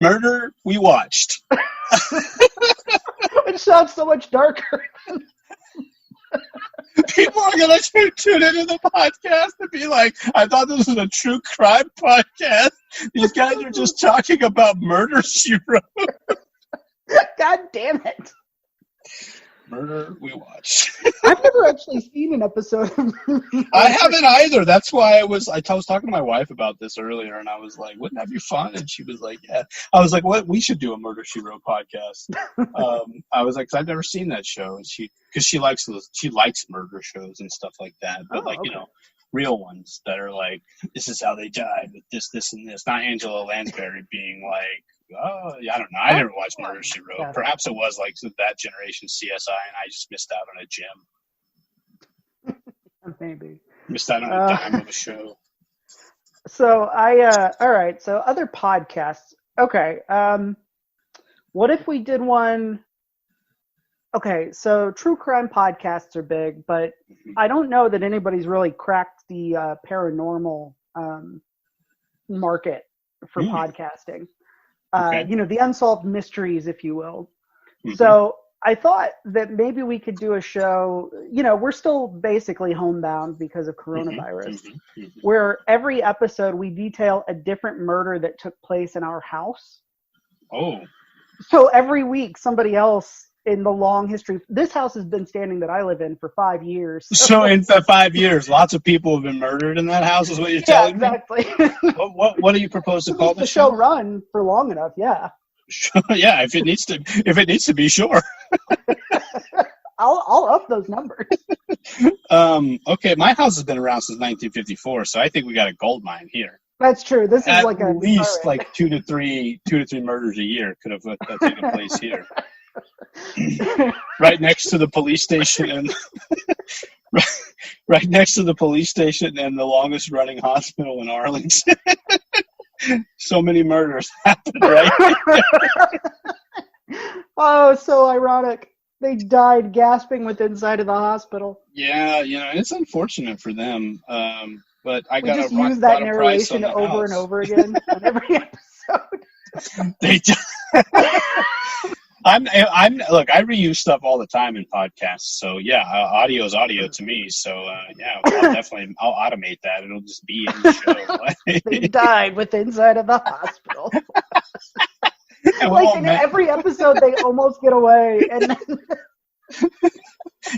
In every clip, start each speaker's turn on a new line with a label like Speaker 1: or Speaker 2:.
Speaker 1: Murder We Watched.
Speaker 2: It sounds so much darker.
Speaker 1: People are going to tune into the podcast and be like, I thought this was a true crime podcast. These guys are just talking about murder, she wrote.
Speaker 2: God damn it.
Speaker 1: Murder We Watched.
Speaker 2: I've never actually seen an episode of
Speaker 1: I haven't either. That's why I was talking to my wife about this earlier, and I was like, wouldn't that be fun? And she was like, yeah. I was like, what? We should do a Murder, She Wrote podcast. I was like, 'cause I've never seen that show. And because she likes murder shows and stuff like that. But you know, real ones that are like, this is how they died with this, and this. Not Angela Lansbury being like, oh, yeah, I don't know. I never watched Murder, She Wrote. Yeah. Perhaps it was like that generation CSI, and I just missed out on a gem.
Speaker 2: Maybe.
Speaker 1: Missed out on a dime of a show.
Speaker 2: So all right. So other podcasts. Okay. What if we did one? Okay. So true crime podcasts are big, but I don't know that anybody's really cracked the paranormal market for podcasting.
Speaker 1: Okay.
Speaker 2: You know, the unsolved mysteries, if you will. Mm-hmm. So I thought that maybe we could do a show, you know, we're still basically homebound because of coronavirus, where every episode we detail a different murder that took place in our house.
Speaker 1: Oh.
Speaker 2: So every week somebody else in the long history, this house has been standing that I live in for 5 years.
Speaker 1: So in 5 years, lots of people have been murdered in that house is what you're telling me?
Speaker 2: Exactly.
Speaker 1: What do you propose to call
Speaker 2: the show? Run for long enough, yeah.
Speaker 1: Yeah, if it needs to be, sure.
Speaker 2: I'll up those numbers.
Speaker 1: Okay, my house has been around since 1954, so I think we got a gold mine here.
Speaker 2: That's true. This is
Speaker 1: at
Speaker 2: like at
Speaker 1: least like two to three murders a year could have taken place here. Right next to the police station and right next to the police station and the longest running hospital in Arlington. So many murders happened right
Speaker 2: Oh, so ironic. They died gasping with inside of the hospital.
Speaker 1: Yeah, you know, it's unfortunate for them. But I got
Speaker 2: just use that narration over and over again on every episode.
Speaker 1: They do. Look, I reuse stuff all the time in podcasts. So yeah, audio is audio to me. So yeah, I'll automate that. It'll just be in the show.
Speaker 2: They died with inside of the hospital. Like in every episode, they almost get away, and then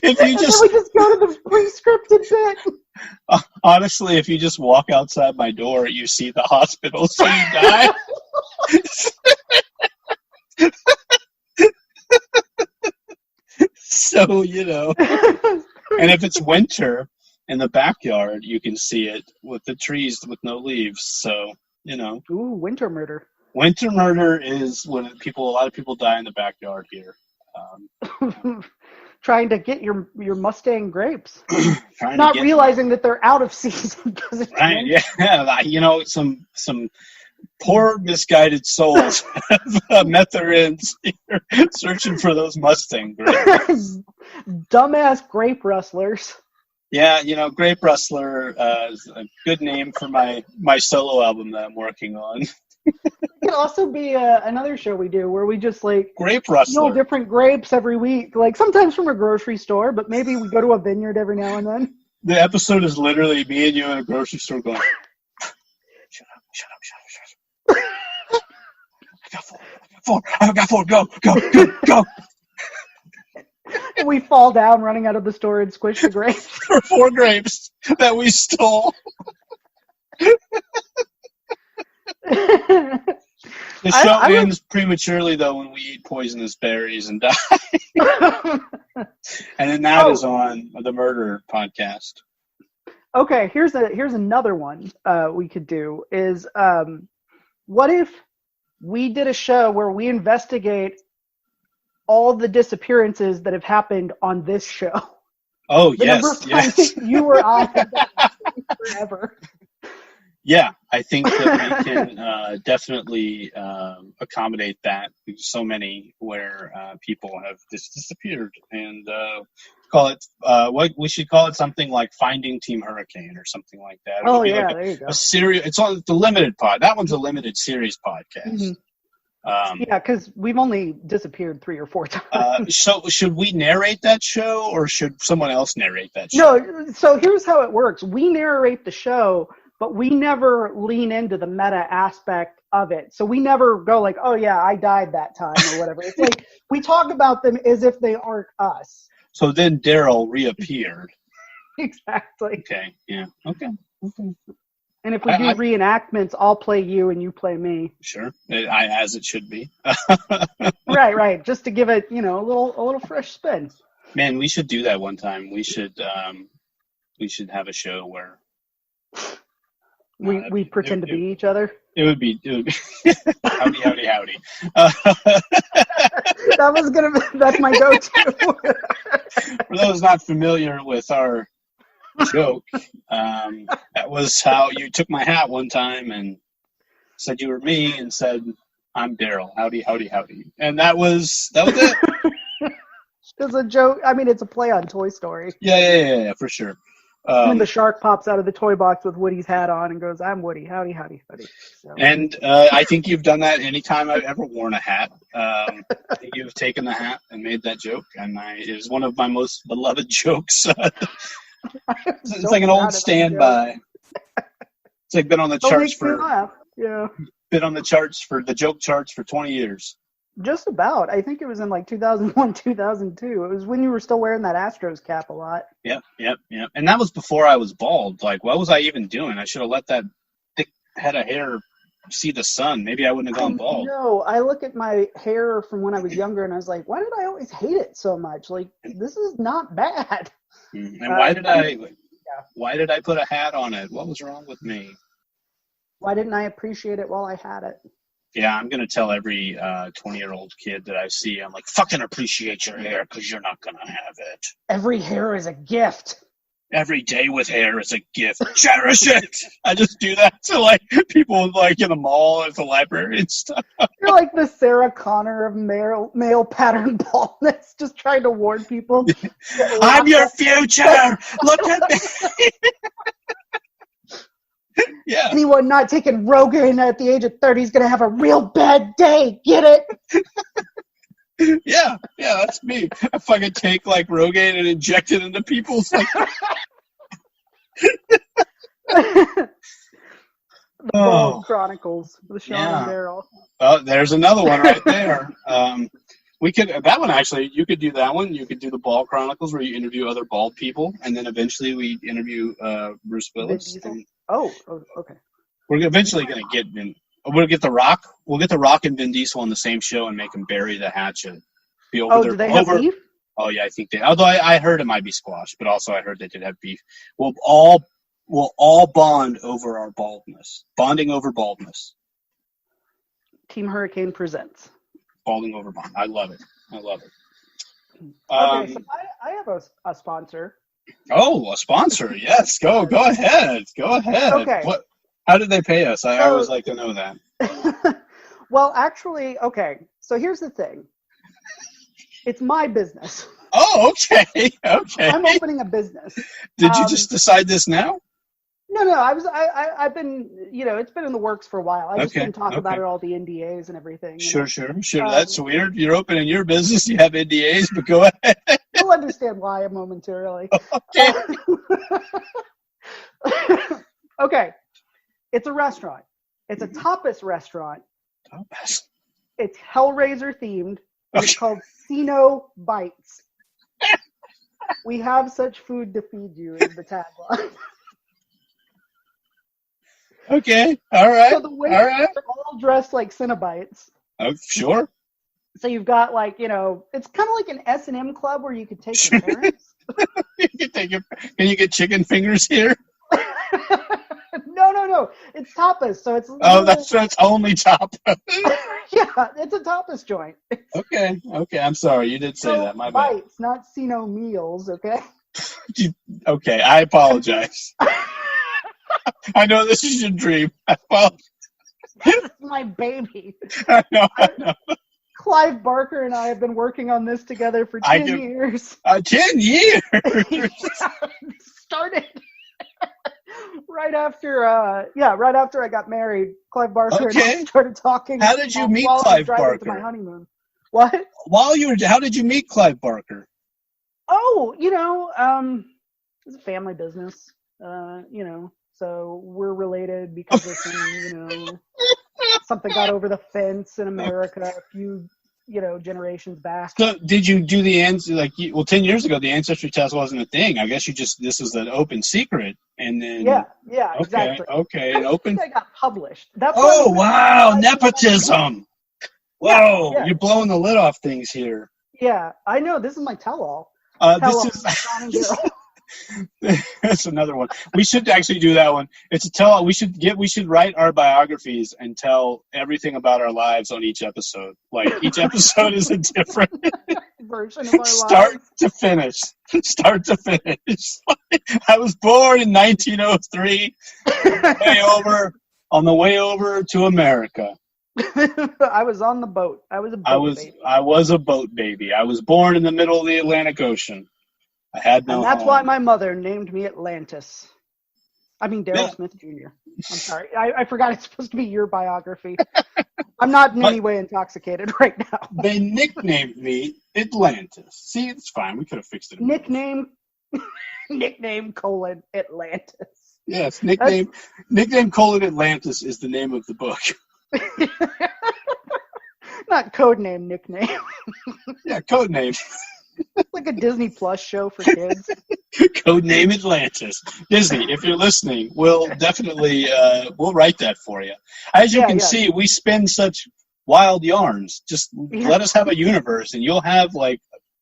Speaker 1: we
Speaker 2: just go to the pre-scripted bit.
Speaker 1: Honestly, if you just walk outside my door, you see the hospital, so you die. So, you know, and if it's winter in the backyard, you can see it with the trees with no leaves. So, you know.
Speaker 2: Ooh, winter murder.
Speaker 1: Winter murder is when a lot of people die in the backyard here.
Speaker 2: Trying to get your Mustang grapes. Not realizing that they're out of season.
Speaker 1: Right, yeah. You know, some poor misguided souls have met their ends here searching for those Mustang grapes.
Speaker 2: Dumbass grape rustlers.
Speaker 1: Yeah, you know, Grape Rustler is a good name for my solo album that I'm working on.
Speaker 2: It could also be another show we do where we just like
Speaker 1: Grape Rustler.
Speaker 2: Different grapes every week. Like sometimes from a grocery store, but maybe we go to a vineyard every now and then.
Speaker 1: The episode is literally me and you in a grocery store going, shut up. I got four. Go.
Speaker 2: And we fall down running out of the store and squish the grapes.
Speaker 1: For 4 grapes that we stole. The show ends prematurely, though, when we eat poisonous berries and die. And then that is on the murder podcast.
Speaker 2: Okay, here's another one we could do is what if we did a show where we investigate all the disappearances that have happened on this show?
Speaker 1: Oh, yes.
Speaker 2: You were on forever.
Speaker 1: Yeah, I think that we can definitely accommodate that. There's so many where people have just disappeared, and call it we should call it something like Finding Team Hurricane or something like that.
Speaker 2: There you go.
Speaker 1: A series. It's on the limited pod. That one's a limited series podcast.
Speaker 2: Yeah, because we've only disappeared 3 or 4 times.
Speaker 1: So should we narrate that show, or should someone else narrate that show?
Speaker 2: No, so here's how it works. We narrate the show, but we never lean into the meta aspect of it. So we never go like, oh yeah, I died that time or whatever. It's like we talk about them as if they aren't us.
Speaker 1: So then Daryl reappeared.
Speaker 2: Exactly.
Speaker 1: Okay, yeah, okay.
Speaker 2: And if we do reenactments, I'll play you and you play me.
Speaker 1: Sure, as it should be.
Speaker 2: Right. Just to give it, a little fresh spin.
Speaker 1: Man, we should do that one time. We should have a show where
Speaker 2: we pretend to be each other.
Speaker 1: It would be howdy.
Speaker 2: That's my go-to.
Speaker 1: For those not familiar with our joke, that was how you took my hat one time and said you were me and said I'm Daryl. Howdy. And that was it.
Speaker 2: It's a joke. I mean, it's a play on Toy Story.
Speaker 1: Yeah, for sure.
Speaker 2: And the shark pops out of the toy box with Woody's hat on and goes, I'm Woody. Howdy. So.
Speaker 1: And I think you've done that anytime I've ever worn a hat. You've taken the hat and made that joke, and it is one of my most beloved jokes. It's like an old standby. It's like been on the charts been on the charts for the joke charts for 20 years.
Speaker 2: Just about. I think it was in like 2001, 2002. It was when you were still wearing that Astros cap a lot.
Speaker 1: Yep. And that was before I was bald. Like, what was I even doing? I should have let that thick head of hair see the sun. Maybe I wouldn't have gone bald.
Speaker 2: No, I look at my hair from when I was younger and I was like, why did I always hate it so much? Like, this is not bad.
Speaker 1: And why did I put a hat on it? What was wrong with me?
Speaker 2: Why didn't I appreciate it while I had it?
Speaker 1: Yeah, I'm going to tell every 20-year-old kid that I see, I'm like, fucking appreciate your hair because you're not going to have it.
Speaker 2: Every hair is a gift.
Speaker 1: Every day with hair is a gift. Cherish it. I just do that to like people like in the mall at the library and stuff.
Speaker 2: You're like the Sarah Connor of male pattern baldness, just trying to warn people.
Speaker 1: I'm your future. Look at me. Yeah.
Speaker 2: Anyone not taking Rogaine at the age of 30 is going to have a real bad day. Get it?
Speaker 1: Yeah, that's me. I fucking take like Rogaine and inject it into people's like.
Speaker 2: The Bald Chronicles with Sean and Daryl.
Speaker 1: Oh, there's another one right there. You could do that one. You could do the Bald Chronicles where you interview other bald people, and then eventually we interview Bruce Willis.
Speaker 2: Okay.
Speaker 1: We're eventually going to get we'll get The Rock. We'll get The Rock and Vin Diesel on the same show and make them bury the hatchet.
Speaker 2: Do they have beef?
Speaker 1: Oh yeah, I think they. Although I heard it might be squashed, but also I heard they did have beef. We'll all bond over our baldness. Bonding over baldness.
Speaker 2: Team Hurricane presents.
Speaker 1: Balding over bond. I love it.
Speaker 2: Okay, so I have a sponsor.
Speaker 1: Oh, a sponsor. Yes. Go ahead.
Speaker 2: Okay.
Speaker 1: How did they pay us? I always like to know that.
Speaker 2: Well, actually, okay. So here's the thing. It's my business.
Speaker 1: Oh, okay.
Speaker 2: I'm opening a business.
Speaker 1: Did you just decide this now?
Speaker 2: No. I've been, it's been in the works for a while. I just didn't talk about it, all the NDAs and everything.
Speaker 1: Sure. That's weird. You're opening your business. You have NDAs, but go ahead.
Speaker 2: You'll understand why momentarily.
Speaker 1: Okay.
Speaker 2: Okay. It's a restaurant. It's a tapas restaurant.
Speaker 1: Tapas.
Speaker 2: It's Hellraiser themed. It's called Sino Bites. We have such food to feed you is the tagline.
Speaker 1: Okay. All right.
Speaker 2: So the waiters are all dressed like Cenobites.
Speaker 1: Oh, sure.
Speaker 2: So you've got like, it's kind of like an S&M club where you could take your parents.
Speaker 1: Can you get chicken fingers here?
Speaker 2: No. It's tapas, so it's.
Speaker 1: Oh, that's only tapas.
Speaker 2: Yeah, it's a tapas joint.
Speaker 1: Okay. I'm sorry, you did say that. My bad.
Speaker 2: Bites, not Sino meals. Okay.
Speaker 1: Okay, I apologize. I know this is your dream. I apologize.
Speaker 2: This is my baby.
Speaker 1: I know.
Speaker 2: Clive Barker and I have been working on this together for 10 years.
Speaker 1: 10 years?
Speaker 2: Started right after I got married, Clive Barker and I started talking.
Speaker 1: How did you meet
Speaker 2: while I
Speaker 1: Clive
Speaker 2: was driving
Speaker 1: Barker?
Speaker 2: to my honeymoon. What?
Speaker 1: How did you meet Clive Barker?
Speaker 2: Oh, it's a family business. So we're related because of some, something got over the fence in America a few, generations back.
Speaker 1: So did you do the answer 10 years ago, the ancestry test wasn't a thing. I guess this is an open secret. And then.
Speaker 2: Yeah, exactly.
Speaker 1: Okay. An open.
Speaker 2: I got published. That's
Speaker 1: wow. Nepotism. Whoa.
Speaker 2: Yeah.
Speaker 1: You're blowing the lid off things here.
Speaker 2: Yeah, I know. This is my tell-all.
Speaker 1: That's another one. We should actually do that one. It's a tell-all. We should write our biographies and tell everything about our lives on each episode. Like each episode is a different
Speaker 2: version of our
Speaker 1: start
Speaker 2: lives.
Speaker 1: to finish. Start to finish. I was born in 1903. On the way over to America.
Speaker 2: I was on the boat. I was a boat baby.
Speaker 1: I was a boat baby. I was born in the middle of the Atlantic Ocean. I had no.
Speaker 2: And that's
Speaker 1: home.
Speaker 2: why my mother named me Atlantis. I mean, Daryl Smith Jr. I'm sorry. I forgot it's supposed to be your biography. I'm not in any way intoxicated right now.
Speaker 1: They nicknamed me Atlantis. See, it's fine. We could have fixed it.
Speaker 2: Nickname Atlantis.
Speaker 1: Yes, nickname Atlantis is the name of the book.
Speaker 2: Not codename, nickname.
Speaker 1: Yeah, codename.
Speaker 2: Like a Disney Plus show for kids.
Speaker 1: Codename Atlantis. Disney, if you're listening, we'll definitely we'll write that for you. As you can see, we spin such wild yarns. Just let us have a universe, and you'll have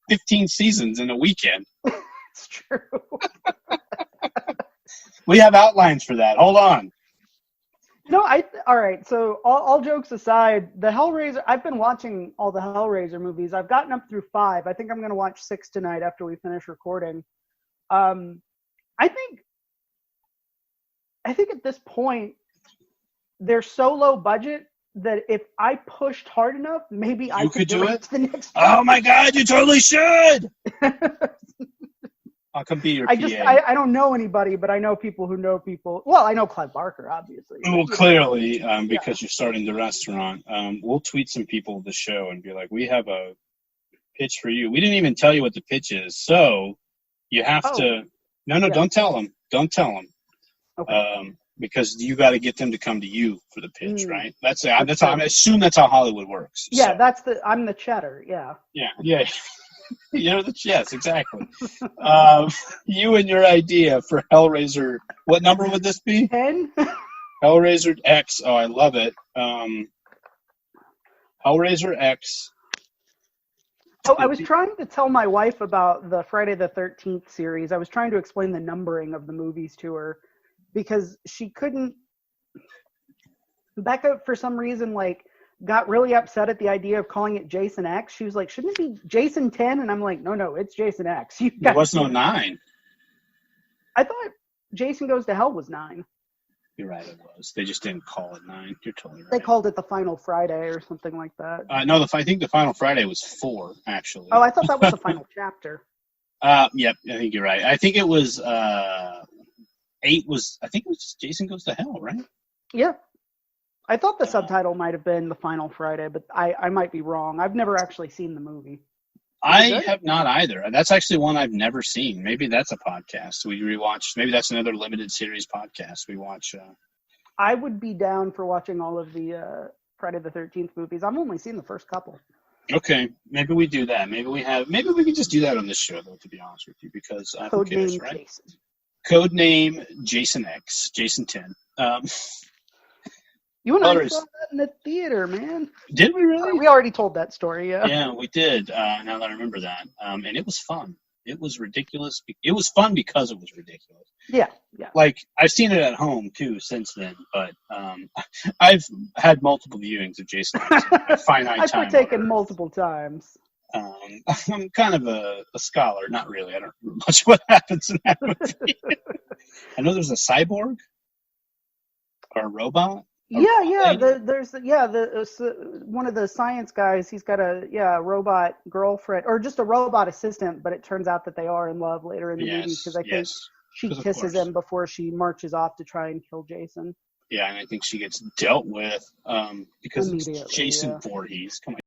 Speaker 1: 15 seasons in a weekend.
Speaker 2: It's true.
Speaker 1: We have outlines for that. Hold on.
Speaker 2: All right, so all jokes aside, the Hellraiser, I've been watching all the Hellraiser movies. I've gotten up through 5. I think I'm going to watch 6 tonight after we finish recording. I think at this point, they're so low budget that if I pushed hard enough, maybe I could do it to the next film.
Speaker 1: Oh my God, you totally should! I'll come be your PA.
Speaker 2: I don't know anybody, but I know people who know people. Well, I know Clive Barker, obviously.
Speaker 1: Well, clearly, because you're starting the restaurant, we'll tweet some people of the show and be like, we have a pitch for you. We didn't even tell you what the pitch is, so you have to. No, don't tell them. Don't tell them. Okay. Because you got to get them to come to you for the pitch, right? That's how I assume that's how Hollywood works.
Speaker 2: Yeah, so. I'm the cheddar. Yeah.
Speaker 1: Yeah. Yes, exactly. You and your idea for Hellraiser. What number would this be?
Speaker 2: 10.
Speaker 1: Hellraiser X. Oh, I love it. Hellraiser X.
Speaker 2: Oh, I was trying to tell my wife about the Friday the 13th series. I was trying to explain the numbering of the movies to her because she couldn't. Becca, for some reason, got really upset at the idea of calling it Jason X. She was like, shouldn't it be Jason 10? And I'm like, no, it's Jason X.
Speaker 1: There was no 9.
Speaker 2: I thought Jason Goes to Hell was 9.
Speaker 1: You're right, it was. They just didn't call it 9. You're totally right.
Speaker 2: They called it the Final Friday or something like that.
Speaker 1: No, I think the Final Friday was 4, actually.
Speaker 2: Oh, I thought that was the final chapter.
Speaker 1: Yep, I think you're right. I think it was 8 was, I think it was Jason Goes to Hell, right?
Speaker 2: Yeah. I thought the subtitle might have been The Final Friday, but I might be wrong. I've never actually seen the movie.
Speaker 1: I have not either. That's actually one I've never seen. Maybe that's a podcast we rewatch. Maybe that's another limited series podcast we watch.
Speaker 2: I would be down for watching all of the Friday the 13th movies. I've only seen the first couple.
Speaker 1: Okay, maybe we do that. Maybe we can just do that on this show, though, to be honest with you, because who cares, right? Jason. Codename Jason X, Jason 10.
Speaker 2: You and I saw that in the theater, man.
Speaker 1: Did we really?
Speaker 2: We already told that story, yeah.
Speaker 1: Yeah, we did, now that I remember that. And it was fun. It was ridiculous. It was fun because it was ridiculous.
Speaker 2: Yeah.
Speaker 1: I've seen it at home, too, since then. But I've had multiple viewings of Jason X at finite time.
Speaker 2: I've partaken multiple times.
Speaker 1: I'm kind of a scholar. Not really. I don't remember much what happens in that movie. I know there's a cyborg or a robot.
Speaker 2: There's one of the science guys. He's got a robot girlfriend or just a robot assistant, but it turns out that they are in love later in the movie because I think She kisses him before she marches off to try and kill Jason.
Speaker 1: Yeah, and I think she gets dealt with because it's Jason Voorhees. Come on.